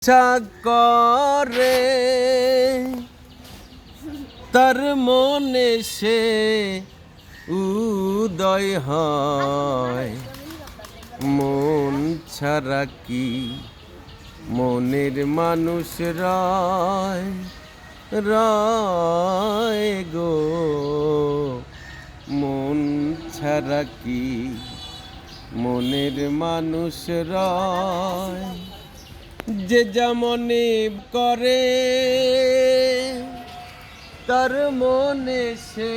ইচ্ছা করে তার মনে সে উদয় হয়। মন ছাড়া কি মনের মানুষ রয় রয় গো, মন ছাড়া কি মনের মানুষ রয়। যে যেমনি করে তার মনে সে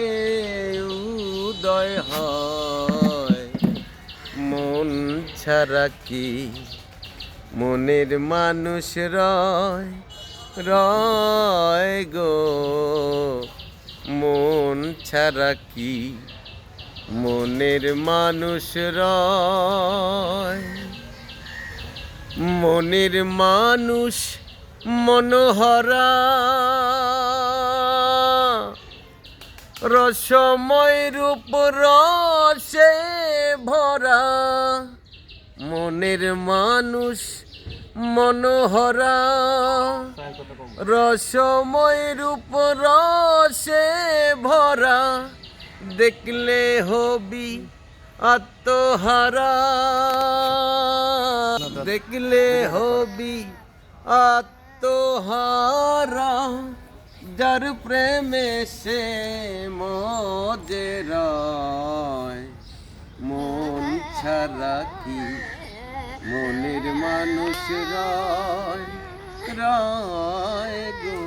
উদয় হয়। মন ছাড়া কি মনের মানুষ রয় রয় গো, মন ছাড়া কি মনের মানুষ রয়। মনের মানুষ মনোহরা রসময় রূপ রসে ভরা। মনের মানুষ মনোহরা রসময় রূপ রসে ভরা। দেখলে হবি আত্মহারা, দেখলে হবি আত্মহারা। যার প্রেমে সে মজে রয়। মন ছাড়া কি মনের মানুষ রয় রয় গো,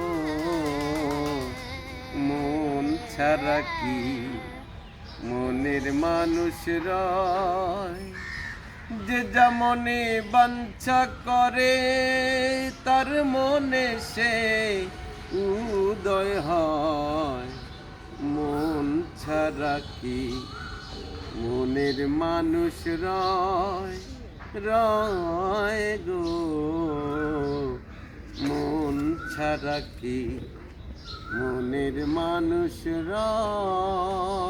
মন ছাড়া কি মনের মানুষ রয়। যে যেমনে বাঞ্ছা করে তার মনে সে উদয় হয়। মন ছাড়া কি মনের মানুষ রয় রয় গো, মন ছাড়া কি মনের মানুষ রয়।